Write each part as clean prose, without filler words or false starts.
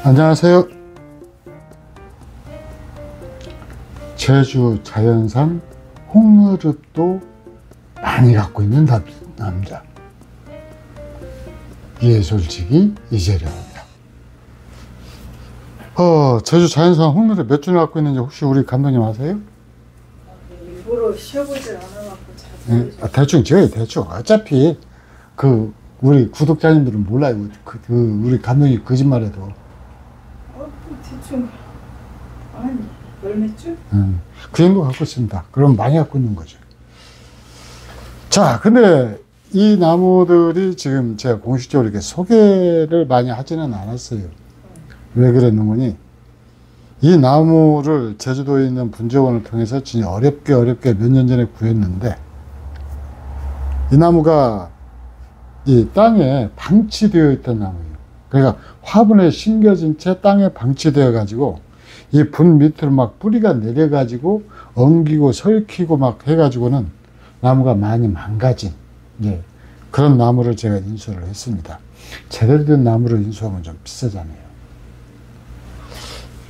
안녕하세요. 제주 자연산 홍누릅도 많이 갖고 있는 남자, 예솔직이 이재령입니다. 제주 자연산 홍누릅 몇 줄 갖고 있는지 혹시 우리 감독님 아세요? 일부러 쉬어보질 않아갖고 잘 대충 제가 대충 어차피 우리 구독자님들은 몰라요. 우리 감독님 거짓말해도. 대충 한 열 몇 줄? 그 정도 갖고 있습니다. 그럼 많이 갖고 있는 거죠. 자, 근데 이 나무들이 지금 제가 공식적으로 이렇게 소개를 많이 하지는 않았어요. 왜 그랬는거니, 이 나무를 제주도에 있는 분재원을 통해서 진짜 어렵게 몇 년 전에 구했는데, 이 나무가 이 땅에 방치되어 있던 나무예요. 그러니까 화분에 심겨진 채 땅에 방치되어 가지고 이 분 밑으로 막 뿌리가 내려 가지고 엉기고 설키고 막 해 가지고는 나무가 많이 망가진, 그런 나무를 제가 인수를 했습니다. 제대로 된 나무를 인수하면 좀 비싸잖아요.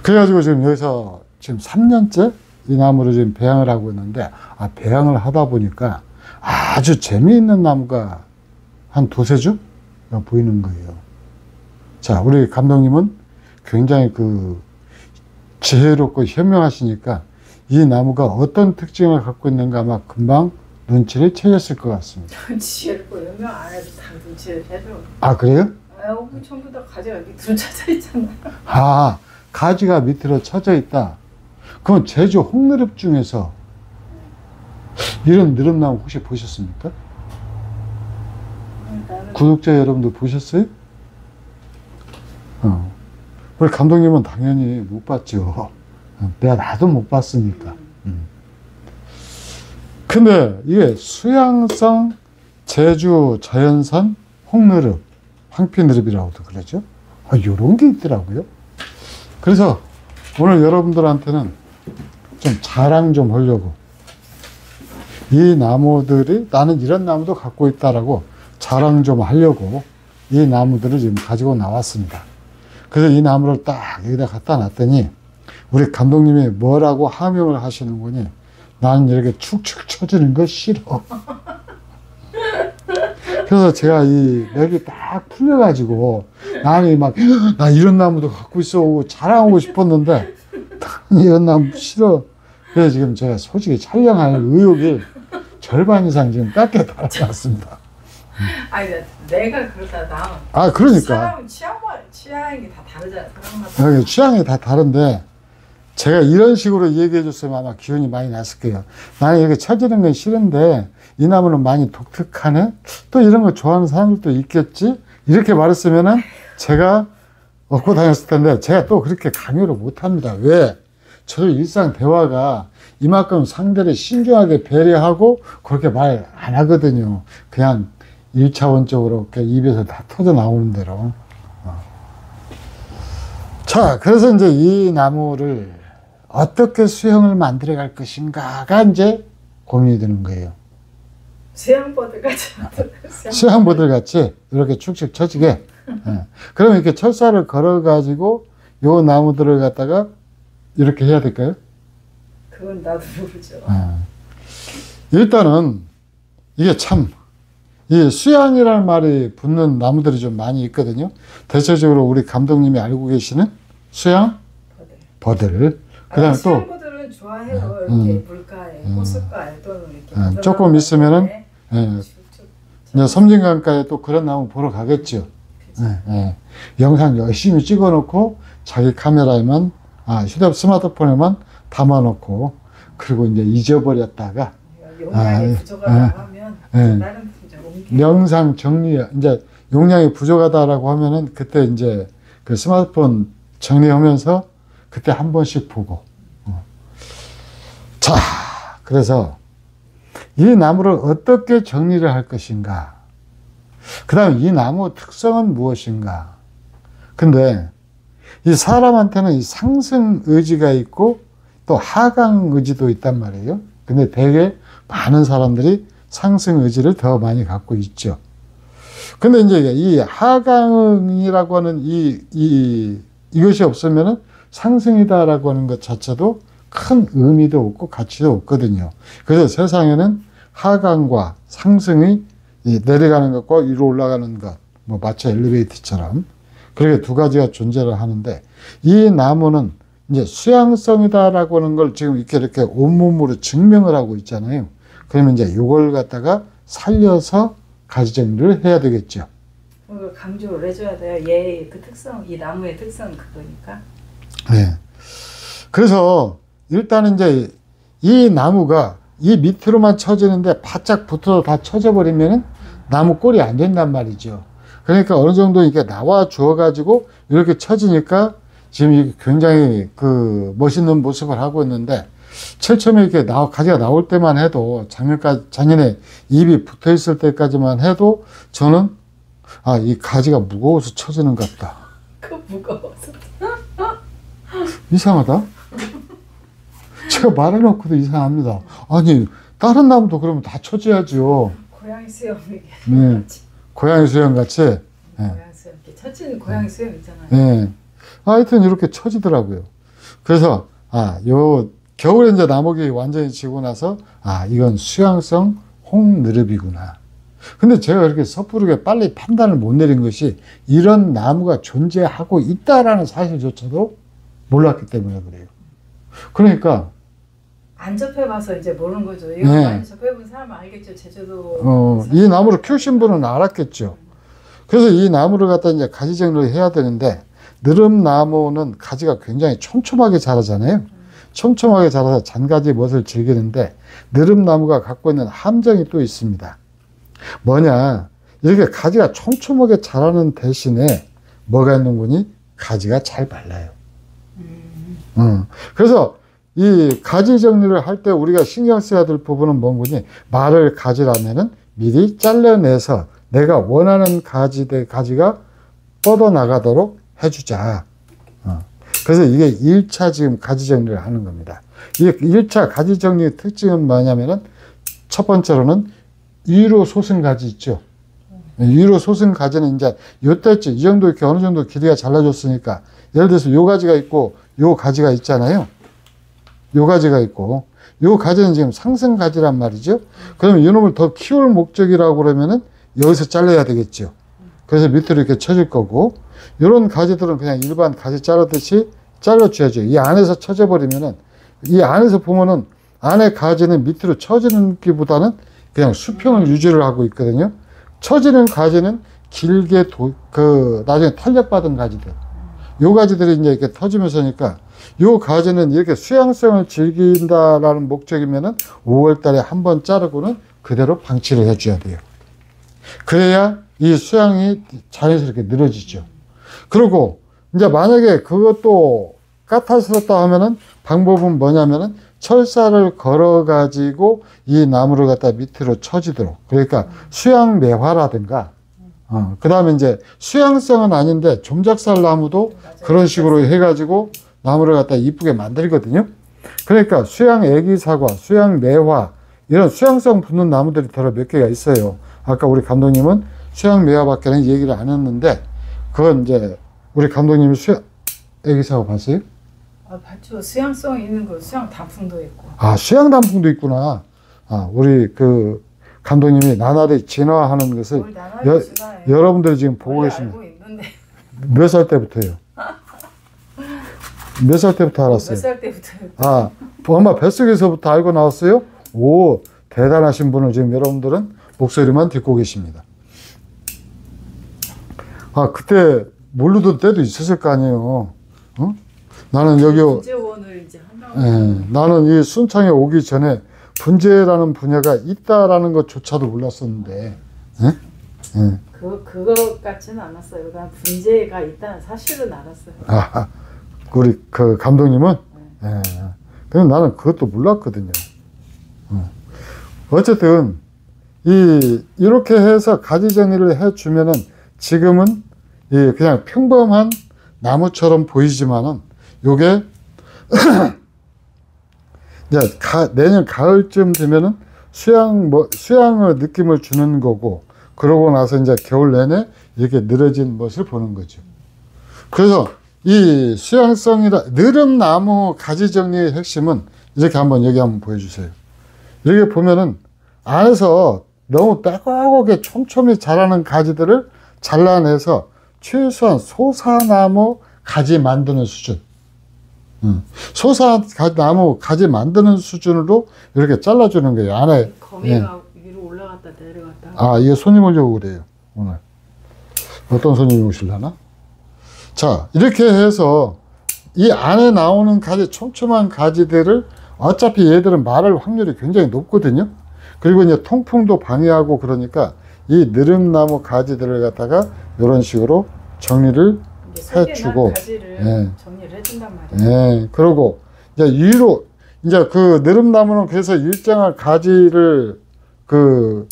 그래가지고 지금 여기서 지금 3년째 이 나무를 지금 배양을 하고 있는데, 배양을 하다 보니까 아주 재미있는 나무가 한 두세 주 보이는 거예요. 자, 우리 감독님은 굉장히 지혜롭고 현명하시니까 이 나무가 어떤 특징을 갖고 있는가 아마 금방 눈치를 채셨을 것 같습니다. 지혜롭고 현명 안 해도 다 눈치를 해줘. 그래요? 전부 다 가지가 밑으로 쳐져 있잖아. 가지가 밑으로 쳐져 있다. 그럼 제주 홍누릅 중에서 이런 느릅나무 혹시 보셨습니까? 구독자 여러분들 보셨어요? 우리 감독님은 당연히 못 봤죠. 나도 못 봤으니까. 근데 이게 수양성 제주 자연산 홍누릅, 황피누릅이라고도 그러죠. 요런 게 있더라고요. 그래서 오늘 여러분들한테는 좀 자랑 좀 하려고, 이 나무들이 나는 이런 나무도 갖고 있다라고 자랑 좀 하려고 이 나무들을 지금 가지고 나왔습니다. 그래서 이 나무를 딱 여기다 갖다 놨더니 우리 감독님이 뭐라고 하명을 하시는 거니, 나는 이렇게 축축 처지는 거 싫어. 그래서 제가 이 맥이 딱 풀려가지고 나는 나 이런 나무도 갖고 있어 자랑하고 싶었는데 이런 나무 싫어. 그래서 지금 제가 솔직히 촬영할 의욕이 절반 이상 지금 깎여 달아났습니다. 내가 그러다 나. 그러니까. 사람은 취향이 다 다르잖아. 취향이 다 다른데, 제가 이런 식으로 얘기해 줬으면 아마 기운이 많이 났을 거예요. 나는 이렇게 처지는 건 싫은데, 이 나무는 많이 독특하네? 또 이런 거 좋아하는 사람들도 있겠지? 이렇게 말했으면은 제가 얻고 다녔을 텐데, 제가 또 그렇게 강요를 못 합니다. 왜? 저도 일상 대화가 이만큼 상대를 신중하게 배려하고 그렇게 말 안 하거든요. 그냥 1차원적으로 입에서 다 터져 나오는 대로. 자, 그래서 이제 이 나무를 어떻게 수형을 만들어 갈 것인가가 이제 고민이 되는 거예요. 수양버들 같이. 수양버들 같이 이렇게 축축 처지게. 그러면 이렇게 철사를 걸어가지고 요 나무들을 갖다가 이렇게 해야 될까요? 그건 나도 모르죠. 일단은 이게 이 수양이라는 말이 붙는 나무들이 좀 많이 있거든요. 대체적으로 우리 감독님이 알고 계시는 수양 버들. 그다음에 또 수양버들은 좋아해요. 이렇게 물가에, 호숫가에 또는 이렇게 조금 있으면은 이제 섬진강가에 또 그런 나무 보러 가겠죠. 영상 열심히 찍어놓고 자기 카메라에만 스마트폰에만 담아놓고, 그리고 이제 잊어버렸다가 용량이 부족하다고 하면 다른 영상 정리, 이제 용량이 부족하다라고 하면은 그때 이제 그 스마트폰 정리하면서 그때 한 번씩 보고. 자, 그래서 이 나무를 어떻게 정리를 할 것인가, 그 다음에 이 나무 특성은 무엇인가. 근데 이 사람한테는 이 상승 의지가 있고 또 하강 의지도 있단 말이에요. 근데 되게 많은 사람들이 상승 의지를 더 많이 갖고 있죠. 근데 이제 이 하강이라고 하는 이 이것이 없으면은 상승이다라고 하는 것 자체도 큰 의미도 없고 가치도 없거든요. 그래서 세상에는 하강과 상승이 내려가는 것과 위로 올라가는 것, 뭐 마치 엘리베이터처럼 그렇게 두 가지가 존재를 하는데, 이 나무는 이제 수양성이다라고 하는 걸 지금 이렇게 온몸으로 증명을 하고 있잖아요. 그러면 이제 이걸 갖다가 살려서 가지 정리를 해야 되겠죠. 강조를 해줘야 돼요. 얘의 그 특성, 이 나무의 특성은 그거니까. 네. 그래서 일단은 이제 이 나무가 이 밑으로만 쳐지는데 바짝 붙어서 다 쳐져버리면은 나무 꼴이 안 된단 말이죠. 그러니까 어느 정도 이렇게 나와 주어가지고 이렇게 쳐지니까 지금 굉장히 그 멋있는 모습을 하고 있는데, 제일 처음에 이렇게 가지가 나올 때만 해도 작년에 잎이 붙어 있을 때까지만 해도 저는 이 가지가 무거워서 쳐지는 것 같다. 그 무거워서. 이상하다. 제가 말해놓고도 이상합니다. 아니 다른 나무도 그러면 다 쳐져야죠. 고양이 수염 네. 고양이 수염 같이. 네. 고양이 수염 이렇게 쳐지는 고양이 수염 있잖아요. 네. 하여튼 이렇게 쳐지더라고요. 그래서 요 겨울에 이제 나목이 완전히 지고 나서 이건 수양성 홍느릅이구나. 근데 제가 이렇게 섣부르게 빨리 판단을 못 내린 것이 이런 나무가 존재하고 있다라는 사실조차도 몰랐기 때문에 그래요. 그러니까 안 접해봐서 이제 모르는 거죠. 이거 네. 많이 접해본 사람은 알겠죠. 제주도 이 나무를 키우신 분은 알았겠죠. 그래서 이 나무를 갖다 이제 가지 정리를 해야 되는데, 느릅나무는 가지가 굉장히 촘촘하게 자라잖아요. 촘촘하게 자라서 잔가지 멋을 즐기는데, 느릅나무가 갖고 있는 함정이 또 있습니다. 뭐냐, 이렇게 가지가 촘촘하게 자라는 대신에 뭐가 있는 거니? 가지가 잘 말라요. 그래서 이 가지 정리를 할 때 우리가 신경 써야 될 부분은 뭔 거니? 말을 가지라면은 미리 잘라내서 내가 원하는 가지가 뻗어나가도록 해주자. 그래서 이게 1차 지금 가지 정리를 하는 겁니다. 이 1차 가지 정리의 특징은 뭐냐면은, 첫 번째로는 위로 솟은 가지 있죠. 위로 솟은 가지는 이제 요때쯤 이 정도 이렇게 어느 정도 길이가 잘라졌으니까, 예를 들어서 요 가지가 있고 요 가지가 있잖아요. 요 가지가 있고 요 가지는 지금 상승 가지란 말이죠. 그러면 이놈을 더 키울 목적이라고 그러면은 여기서 잘라야 되겠죠. 그래서 밑으로 이렇게 쳐질 거고, 이런 가지들은 그냥 일반 가지 자르듯이 잘라줘야죠. 이 안에서 쳐져버리면은, 이 안에서 보면은 안에 가지는 밑으로 쳐지는 기보다는 그냥 수평을 유지를 하고 있거든요. 쳐지는 가지는 길게 나중에 탄력받은 가지들, 요 가지들이 이제 이렇게 터지면서니까, 요 가지는 이렇게 수양성을 즐긴다라는 목적이면은 5월 달에 한번 자르고는 그대로 방치를 해줘야 돼요. 그래야 이 수양이 자연스럽게 늘어지죠. 그리고 이제 만약에 그것도 까탈스럽다 하면은 방법은 뭐냐면은, 철사를 걸어 가지고 이 나무를 갖다 밑으로 쳐지도록, 그러니까 수양매화라든가, 그 다음에 이제 수양성은 아닌데 종작살 나무도 그런 식으로 해가지고 나무를 갖다 이쁘게 만들거든요. 그러니까 수양 애기사과, 수양 매화, 이런 수양성 붙는 나무들이 더러 몇 개가 있어요. 아까 우리 감독님은 수양 매화밖에는 얘기를 안 했는데, 그건 이제 우리 감독님이 수양 애기사과 봤어요? 봤죠. 수양성 있는 거, 수양 단풍도 있고. 수양 단풍도 있구나. 우리 그 감독님이 나날이 진화하는 것을 여러분들이 지금 보고 계십니다. 몇 살 때부터요? 몇 살 때부터 알았어요? 몇 살 때부터요? 엄마 뱃속에서부터 알고 나왔어요? 오, 대단하신 분을 지금 여러분들은 목소리만 듣고 계십니다. 그때 모르던 때도 있었을 거 아니에요. 나는 분재원을 이제 한다고. 나는 이 순창에 오기 전에 분재라는 분야가 있다라는 것조차도 몰랐었는데, 그거 같지는 않았어요. 그냥 분재가 있다는 사실은 알았어요. 우리 그 감독님은? 그럼 나는 그것도 몰랐거든요. 어쨌든, 이렇게 해서 가지 정리를 해주면은, 지금은 그냥 평범한 나무처럼 보이지만은, 요게, 이제 내년 가을쯤 되면은 수양의 느낌을 주는 거고, 그러고 나서 이제 겨울 내내 이렇게 늘어진 멋을 보는 거죠. 그래서 이 수양성이라, 느릅나무 가지 정리의 핵심은 이렇게 한번 여기 한번 보여주세요. 여기 보면은 안에서 너무 빼곡하게 촘촘히 자라는 가지들을 잘라내서 최소한 소사나무 가지 만드는 수준. 소사나무 가지 만드는 수준으로 이렇게 잘라주는 거예요. 안에. 거미가 위로 올라갔다 내려갔다. 아, 이게 손님 오려고 그래요, 오늘. 어떤 손님이 오실려나? 자, 이렇게 해서 이 안에 나오는 가지, 촘촘한 가지들을 어차피 얘들은 마를 확률이 굉장히 높거든요. 그리고 이제 통풍도 방해하고 그러니까 이 느릅나무 가지들을 갖다가 이런 식으로 정리를 해주고, 가지를 예. 정리를 해준단 말이에요. 예, 그러고 이제 위로 이제 그 느릅나무는 그래서 일정한 가지를 그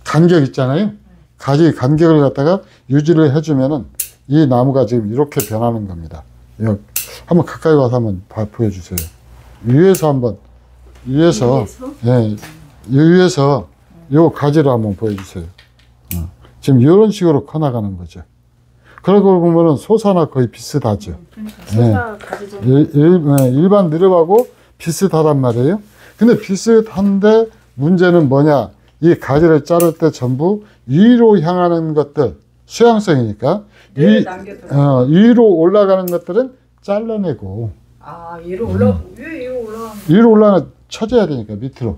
간격 있잖아요. 가지 간격을 갖다가 유지를 해주면은 이 나무가 지금 이렇게 변하는 겁니다. 여기 한번 가까이 와서 한번 보여주세요. 위에서 한번 위에서 예, 위에서 요 가지를 한번 보여주세요. 지금 이런 식으로 커나가는 거죠. 그러고 보면은 소사나 거의 비슷하죠. 소사 가지 좀 일반 느릅하고 비슷하단 말이에요. 근데 비슷한데 문제는 뭐냐? 이 가지를 자를 때 전부 위로 향하는 것들, 수양성이니까 위로 올라가는 것들은 잘라내고. 아, 위로 올라가는 위로 올라가 쳐져야 되니까 밑으로.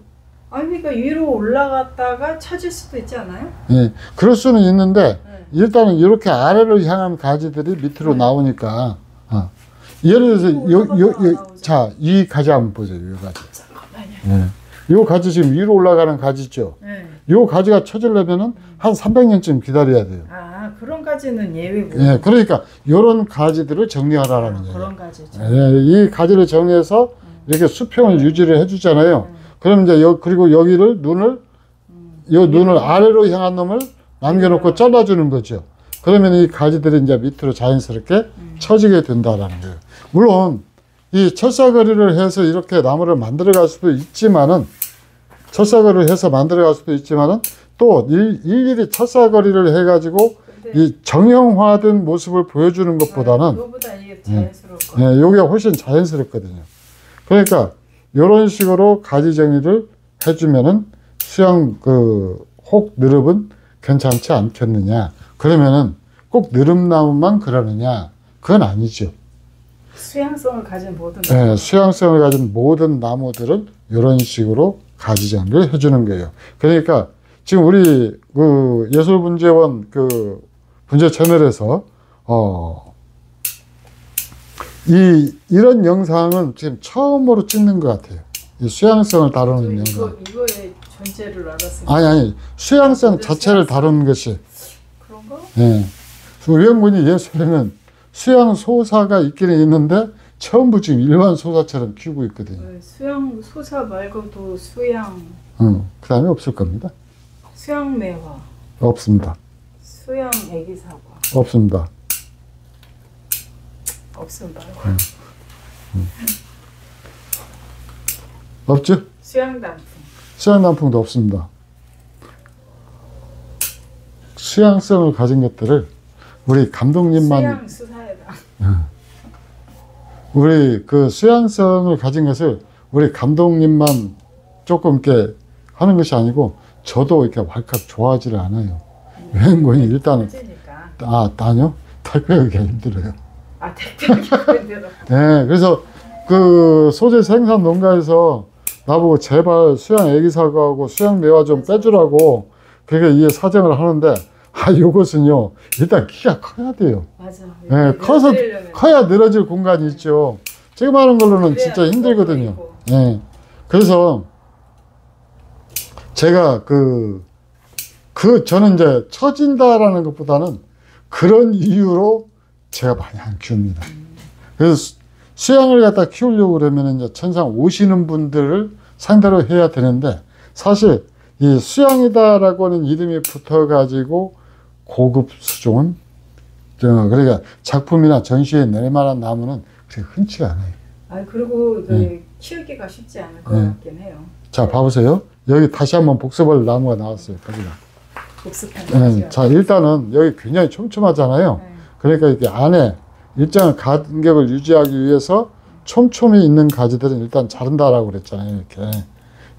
아니, 그러니까 위로 올라갔다가 쳐질 수도 있지 않아요? 예, 그럴 수는 있는데 일단은 이렇게 아래로 향한 가지들이 밑으로 나오니까. 예를 들어서 자, 이 가지 한번 보세요. 이 가지. 잠깐만요. 예. 이 가지 지금 위로 올라가는 가지죠. 이 가지가 쳐지려면은 한 300년쯤 기다려야 돼요. 아, 그런 가지는 예외고. 예, 그러니까 이런 가지들을 정리하라는 거예요. 그런 가지죠. 예, 이 가지를 정리해서 이렇게 수평을 유지를 해주잖아요. 그럼 이제 그리고 여기를 눈을 아래로 향한 놈을 남겨놓고 잘라주는 거죠. 그러면 이 가지들이 이제 밑으로 자연스럽게 처지게 된다라는 거예요. 물론 이 철사거리를 해서 이렇게 나무를 만들어갈 수도 있지만은 철사거리를 해서 만들어갈 수도 있지만은 또 일일이 철사거리를 해가지고 이 정형화된 모습을 보여주는 것보다는 그거보다 이게 자연스러울 예, 거예요. 이게 훨씬 자연스럽거든요. 그러니까 이런 식으로 가지 정리를 해주면은 수양 혹 느릅은 괜찮지 않겠느냐? 그러면은 꼭 느릅나무만 그러느냐? 그건 아니죠. 수양성을 가진 모든 예, 수양성을 가진 모든 나무들은 이런 식으로 가지 정리를 해주는 거예요. 그러니까 지금 우리 그 예술분재원 그 분재 채널에서 이런 영상은 지금 처음으로 찍는 것 같아요. 이 수양성을 다루는 영상. 이거의 존재를 알았으니까. 아니 수양성 자체를 다루는 것이. 그런가? 예. 의형군이 예술에는 수양 소사가 있기는 있는데 전부 지금 일반 소사처럼 키우고 있거든요. 수양 소사 말고도 수양. 그 다음에 없을 겁니다. 수양 매화. 없습니다. 수양 애기 사과. 없습니다. 없음 말고. 없죠? 수양 단풍. 수양 단풍도 없습니다. 수양성을 가진 것들을 우리 감독님만 수양 수사에다. 우리 그 수양성을 가진 것을 우리 감독님만 조금 이렇게 하는 것이 아니고 저도 이렇게 왈칵 좋아하지를 않아요. 여행권이 일단은 아니요, 택배하기가 힘들어요. 아, 택배하기가 힘들어. 네, 그래서 그 소재 생산 농가에서 나보고 제발 수양 애기사과하고 수양 매화 좀 빼주라고 그게 이게 사정을 하는데 요것은요 일단 키가 커야 돼요. 맞아. 네, 커야 늘어질 공간이 있죠. 지금 하는 걸로는 진짜 힘들거든요. 네, 그래서 제가 저는 이제 처진다라는 것보다는 그런 이유로 제가 많이 안 키웁니다. 그래서 수양을 갖다 키우려고 그러면 이제 천상 오시는 분들을 상대로 해야 되는데 사실 이 수양이다라고 하는 이름이 붙어가지고 고급 수종은 그러니까 작품이나 전시에 낼 만한 나무는 그렇게 흔치가 않아요. 아, 그리고 키우기가 쉽지 않을 것 같긴 해요. 자, 봐보세요. 여기 다시 한번 복습할 나무가 나왔어요. 복습한 자, 일단은 여기 굉장히 촘촘하잖아요. 그러니까 이렇게 안에 일정한 간격을 유지하기 위해서 촘촘히 있는 가지들은 일단 자른다라고 그랬잖아요.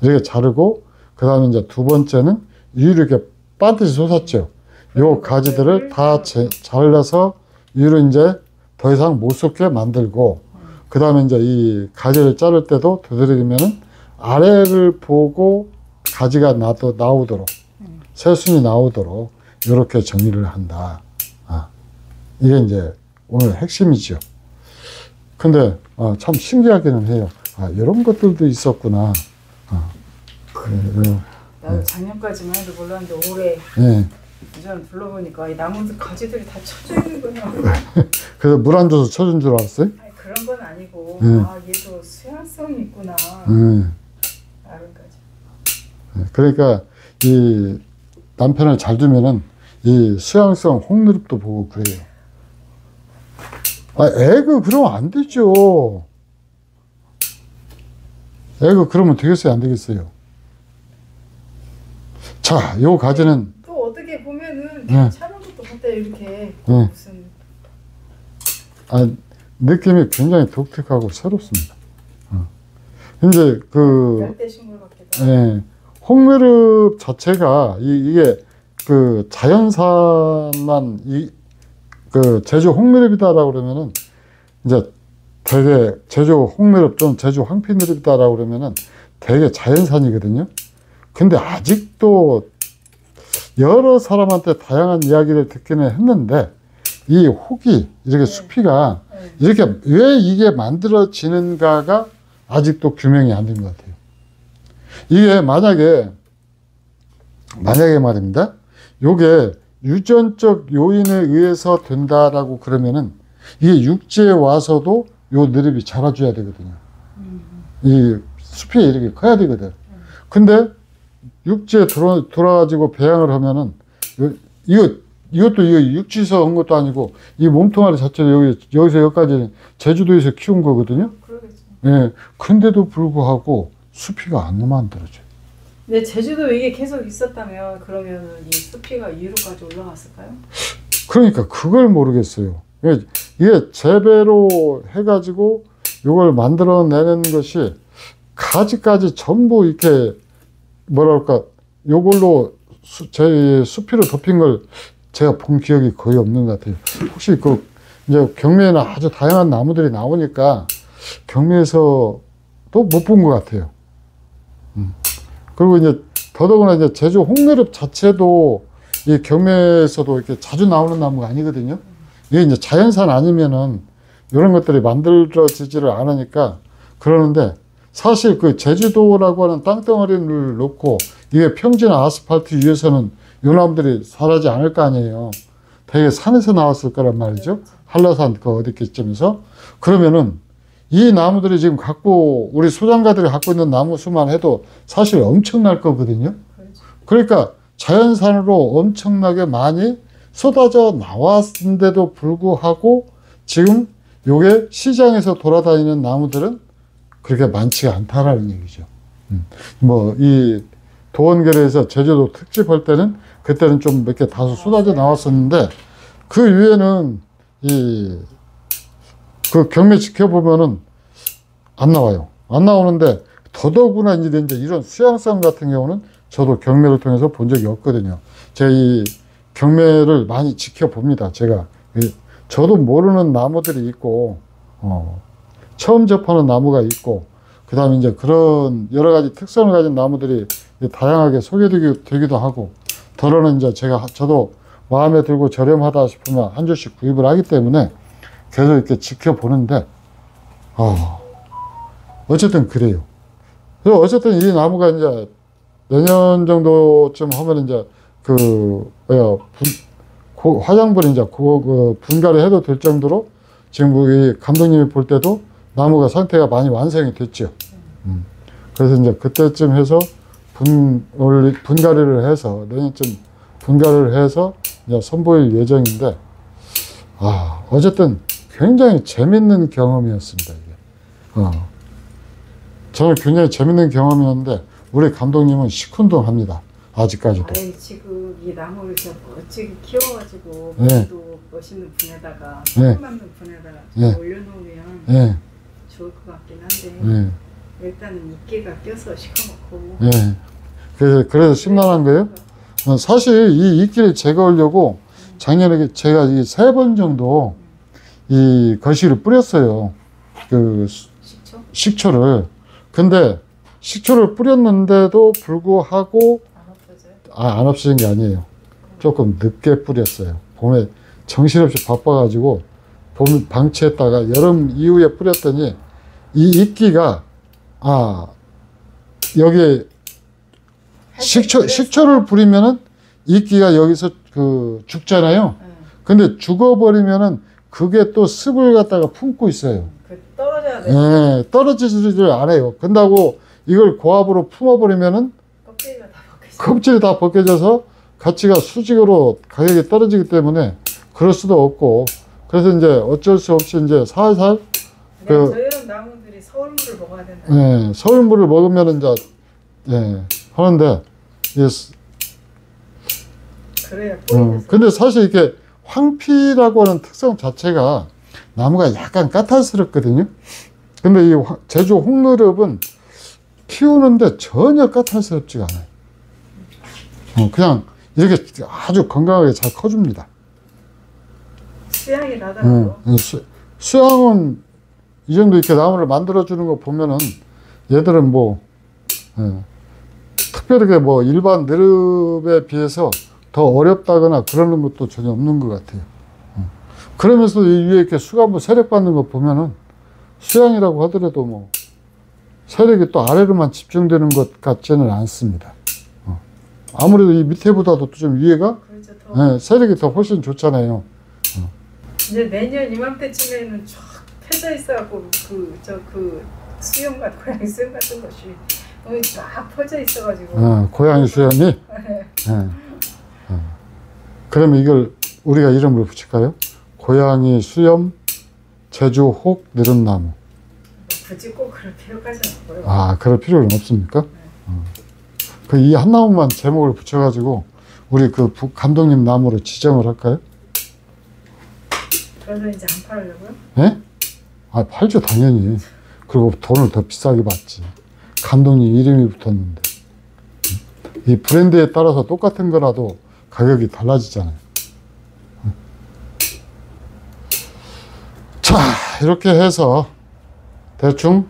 이렇게 자르고, 그 다음에 이제 두 번째는 위로 이렇게 반드시 솟았죠. 요 가지들을 다 잘라서 위로 이제 더 이상 못 솟게 만들고, 그 다음에 이제 이 가지를 자를 때도 되도록이면은 아래를 보고 가지가 나오도록, 새순이 나오도록 이렇게 정리를 한다. 이게 이제 오늘 핵심이죠. 근데 참 신기하기는 해요. 이런 것들도 있었구나. 나도 작년까지만 해도 몰랐는데 올해 네. 이전 둘러보니까 이 나무들 가지들이 다 쳐져 있는 거야. 그래서 물 안 줘서 쳐준 줄 알았어요? 아니, 그런 건 아니고 얘도 수양성이 있구나. 나름까지. 그러니까 이 남편을 잘 두면은 이 수양성 홍누립도 보고 그래요. 애가 그러면 안 되죠. 애가 그러면 되겠어요, 안 되겠어요? 자, 요 가지는 또 어떻게 보면은 괜찮은 것도 같아 이렇게 무슨 느낌이 굉장히 독특하고 새롭습니다. 이제 열대식물 같기도 하고. 홍누릅 자체가 이게 그 자연산만 그 제주 홍누릅이다라고 그러면은 이제 되게 제주 홍누릅 또는 제주 황피누릅이다라고 그러면은 되게 자연산이거든요. 근데 아직도 여러 사람한테 다양한 이야기를 듣기는 했는데 이 혹이 이렇게 수피가 이렇게 왜 이게 만들어지는가가 아직도 규명이 안 된 것 같아요. 이게 만약에 말입니다. 요게 유전적 요인에 의해서 된다라고 그러면은 이게 육지에 와서도 요 느릅이 자라줘야 되거든요. 이 숲이 이렇게 커야 되거든. 근데 육지에 돌아가지고 배양을 하면은 이것도 육지에서 한 것도 아니고 이 몸통아리 자체도 여기서 여기까지 제주도에서 키운 거거든요. 그러겠죠. 예. 근데도 불구하고 숲이가 안 만들어져요. 근데 제주도 이게 계속 있었다면 그러면은 이 숲이가 위로까지 올라갔을까요? 그러니까 그걸 모르겠어요. 이게 재배로 해가지고 이걸 만들어내는 것이 가지까지 전부 이렇게 뭐랄까 요걸로 제 수피로 덮인 걸 제가 본 기억이 거의 없는 것 같아요. 혹시 이제 경매에는 아주 다양한 나무들이 나오니까 경매에서 또 못 본 것 같아요. 그리고 이제 더더구나 이제 제주 홍누릅 자체도 이 경매에서도 이렇게 자주 나오는 나무가 아니거든요. 이게 이제 자연산 아니면은 이런 것들이 만들어지지를 않으니까 그러는데 사실 그 제주도라고 하는 땅덩어리를 놓고 이게 평지나 아스팔트 위에서는 이 나무들이 자라지 않을 거 아니에요. 되게 산에서 나왔을 거란 말이죠. 한라산 그 어디쯤에서. 그러면은 이 나무들이 지금 우리 소장가들이 갖고 있는 나무 수만 해도 사실 엄청날 거거든요. 그러니까 자연산으로 엄청나게 많이 쏟아져 나왔는데도 불구하고 지금 요게 시장에서 돌아다니는 나무들은 그렇게 많지가 않다라는 얘기죠. 이 도원결에서 제주도 특집할 때는 그때는 좀 몇 개 다소 쏟아져 나왔었는데 그 위에는 그 경매 지켜보면은 안 나와요. 안 나오는데 더더구나 이제 이런 수양성 같은 경우는 저도 경매를 통해서 본 적이 없거든요. 제가 이 경매를 많이 지켜봅니다. 저도 모르는 나무들이 있고, 처음 접하는 나무가 있고, 그 다음에 이제 그런 여러 가지 특성을 가진 나무들이 다양하게 소개되기도 하고, 더러는 이제 저도 마음에 들고 저렴하다 싶으면 한 주씩 구입을 하기 때문에 계속 이렇게 지켜보는데, 어쨌든 그래요. 그래서 어쨌든 이 나무가 이제 내년 정도쯤 하면 이제 화장불이 이제 분갈이 해도 될 정도로 지금 우리 감독님이 볼 때도 나무가 상태가 많이 완성이 됐죠. 그래서 이제 그때쯤 해서 분갈이를 해서 내년쯤 분갈이를 해서 이제 선보일 예정인데, 어쨌든 굉장히 재밌는 경험이었습니다. 이게. 저는 굉장히 재밌는 경험이었는데 우리 감독님은 시큰둥합니다. 아직까지도. 아니, 지금 이 나무를 이렇게 멋지게 키워가지고 네. 또 멋있는 분에다가 네. 소금 만든 분에다가 네. 올려놓으면 예, 좋을 것 같긴 한데 예, 일단은 이끼가 껴서 시커멓고 예. 그래서 심란한 거예요. 사실 이 이끼를 제거하려고 작년에 제가 이 3번 정도 이 거시기를 뿌렸어요. 그 식초? 식초를. 근데 식초를 뿌렸는데도 불구하고 안 없어져요? 안 없어진 게 아니에요. 조금 늦게 뿌렸어요. 봄에 정신없이 바빠가지고 봄 방치했다가 여름 이후에 뿌렸더니 이 이끼가 여기에 식초를 뿌리면은 이끼가 여기서 그 죽잖아요. 근데 죽어버리면은 그게 또 습을 갖다가 품고 있어요. 그 떨어져야 돼. 예, 떨어지지를 않아요. 근다고 이걸 고압으로 품어버리면은 껍데기가 다 벗겨져. 껍질이 다 벗겨져서 가치가 수직으로 가격이 떨어지기 때문에 그럴 수도 없고, 그래서 이제 어쩔 수 없이 이제 살살 저희는 나무들이 서울물을 먹어야 된다. 예, 서울물을 먹으면 이제 하는데 그래야 뿌리면서. 근데 사실 이게 황피라고 하는 특성 자체가 나무가 약간 까탈스럽거든요. 근데 이 제주 홍느릅은 키우는데 전혀 까탈스럽지가 않아요. 그냥 이렇게 아주 건강하게 잘 커줍니다. 수양이 나더라고. 수양은 이 정도 이렇게 나무를 만들어주는 거 보면은 얘들은 뭐, 특별하게 뭐 일반 느릅에 비해서 더 어렵다거나 그러는 것도 전혀 없는 것 같아요. 그러면서 이 위에 이렇게 수가부 세력 받는 거 보면은 수양이라고 하더라도 뭐 세력이 또 아래로만 집중되는 것 같지는 않습니다. 아무래도 이 밑에보다도 좀 위에가 그렇죠, 더. 세력이 더 훨씬 좋잖아요. 이제 내년 이맘때쯤에는 쫙 펴져 있어갖고 그 수염 같은 고양이 수염 같은 것이 막 퍼져 있어가지고. 고양이 수염이. 그러면 이걸 우리가 이름을 붙일까요? 고양이 수염 제주 혹 느릅나무. 굳이 꼭 그럴 필요까지는 없고요. 그럴 필요는 없습니까? 그 이 한 나무만 제목을 붙여가지고 우리 그 감독님 나무로 지정을 할까요? 그래서 이제 안 팔려고요? 예? 팔죠, 당연히. 그리고 돈을 더 비싸게 받지. 감독님 이름이 붙었는데. 이 브랜드에 따라서 똑같은 거라도 가격이 달라지잖아요. 자, 이렇게 해서 대충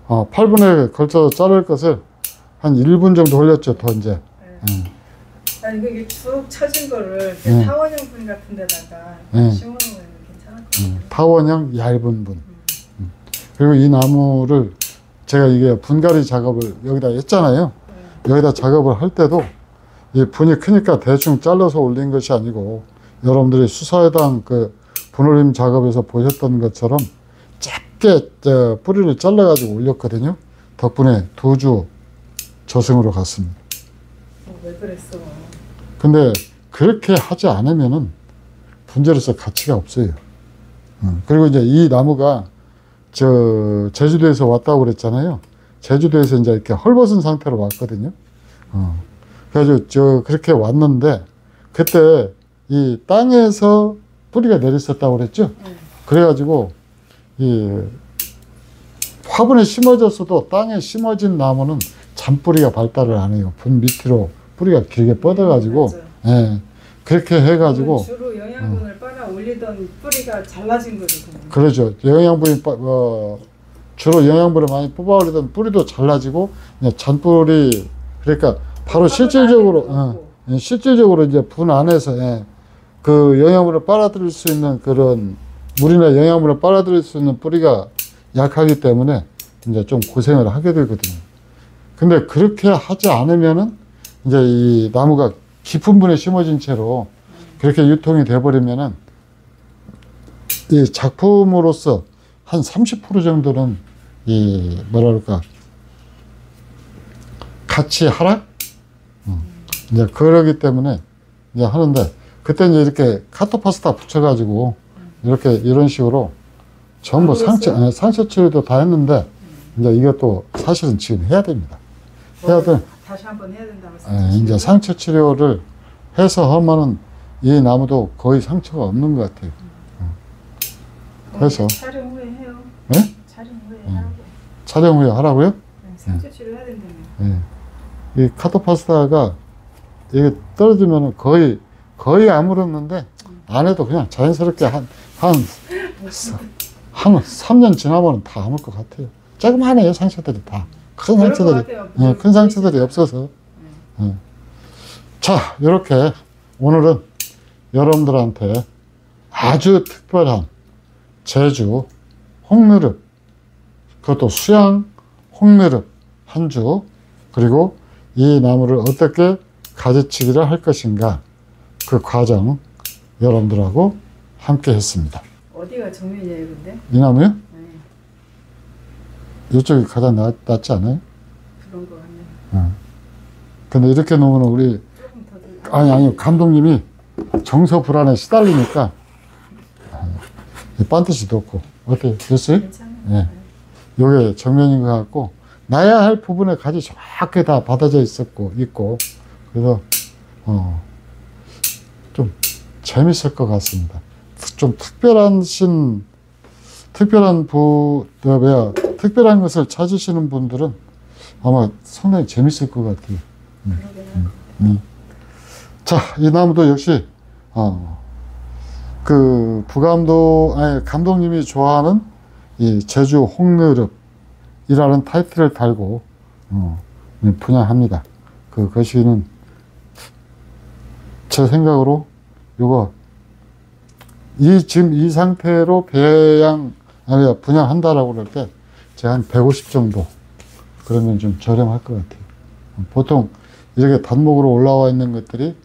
8분에 걸쳐서 자를 것을 한 1분 정도 흘렸죠, 더 이제. 아니, 이게 쭉 쳐진 거를 타원형 같은 데다가 심어놓으면 괜찮을 것 같아요. 타원형 얇은 분. 그리고 이 나무를 제가 이게 분갈이 작업을 여기다 했잖아요. 여기다 작업을 할 때도 이 분이 크니까 대충 잘라서 올린 것이 아니고 여러분들이 수사회당 그 분올림 작업에서 보셨던 것처럼 짧게 뿌리를 잘라가지고 올렸거든요. 덕분에 2주 저승으로 갔습니다. 왜 그랬어? 근데 그렇게 하지 않으면은 분재로서 가치가 없어요. 그리고 이제 이 나무가 제주도에서 왔다고 그랬잖아요. 제주도에서 이제 이렇게 헐벗은 상태로 왔거든요. 그래가지고 그렇게 왔는데 그때 이 땅에서 뿌리가 내렸었다고 그랬죠. 그래가지고 이 화분에 심어졌어도 땅에 심어진 나무는 잔뿌리가 발달을 안 해요. 분 밑으로 뿌리가 길게 뻗어가지고, 그렇게 해가지고. 주로 영양분을 빨아 올리던 뿌리가 잘라진 거죠. 그러죠. 영양분이, 주로 영양분을 많이 뽑아 올리던 뿌리도 잘라지고, 잔뿌리, 그러니까 바로 실질적으로 이제 분 안에서, 그 영양분을 빨아들일 수 있는 그런 물이나 영양분을 빨아들일 수 있는 뿌리가 약하기 때문에 이제 좀 고생을 하게 되거든요. 근데 그렇게 하지 않으면은 이제 이 나무가 깊은 분에 심어진 채로 그렇게 유통이 돼버리면은 이 작품으로서 한 30% 정도는 이 뭐랄까 가치 하락? 이제 그러기 때문에 이제 하는데 그때 이제 이렇게 카토파스타 붙여가지고 이렇게 이런 식으로 전부 상처 치료도 다 했는데 이제 이것도 사실은 지금 해야 됩니다. 해야 돼. 다시 한번 해야 된다고 이제 상처 치료를 해서 하면은 이 나무도 거의 상처가 없는 것 같아요. 그래서 촬영 후에 해요. 네? 촬영 후에 하라고. 촬영 후에 하라고요? 네, 상처 치료 해야 된다며. 이 카토파스타가 이게 떨어지면 거의 아물었는데 안 해도 그냥 자연스럽게 한 3년 지나면 다 아물 것 같아요. 조그만해요, 상처들이 다. 큰 상처들이 없어서. 자, 이렇게 오늘은 여러분들한테 아주 특별한 제주 홍누릅, 그것도 수양 홍누릅 한 주, 그리고 이 나무를 어떻게 가지치기를 할 것인가, 그 과정 여러분들하고 함께 했습니다. 어디가 정면이에요, 근데? 이 나무요? 네. 이쪽이 가장 낫지 않아요? 그런 거 같네. 근데 이렇게 놓으면 우리, 조금 더 아니, 감독님이 정서 불안에 시달리니까, 반드시 놓고. 어때요? 됐어요? 괜찮아요. 네. 요게 정면인 것 같고, 나야 할 부분에 가지 정확하게 다 받아져 있고, 그래서, 좀 재밌을 것 같습니다. 좀 특별한 것을 찾으시는 분들은 아마 상당히 재밌을 것 같아요. 자, 이 나무도 역시, 그 감독님이 좋아하는 이 제주 홍누릅이라는 타이틀을 달고, 분양합니다. 그 것이는 제 생각으로 지금 이 상태로 분양한다라고 그럴 때 제가 한 150 정도 그러면 좀 저렴할 것 같아요. 보통 이렇게 단목으로 올라와 있는 것들이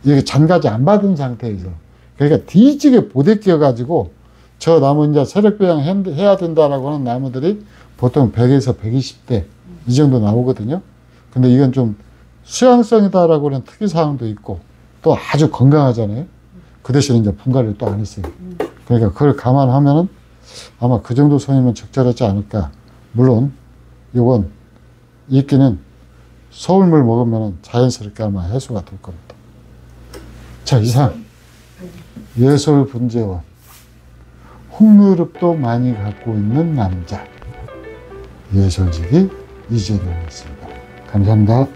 이게 잔가지 안 받은 상태에서, 그러니까 뒤지게 보대끼어 가지고 저 나무 이제 세력 배양 해야 된다라고 하는 나무들이 보통 100에서 120대 이 정도 나오거든요. 근데 이건 좀 수양성이다라고 하는 특이사항도 있고 또 아주 건강하잖아요. 그 대신에 이제 분갈이를 또 안 했어요. 그러니까 그걸 감안하면은 아마 그 정도 선이면 적절하지 않을까. 물론 이건 이끼는 서울물 먹으면 자연스럽게 아마 해소가 될 겁니다. 자, 이상 예솔 분재원 홍누릅도 많이 갖고 있는 남자 예솔지기 이재동이었습니다. 감사합니다.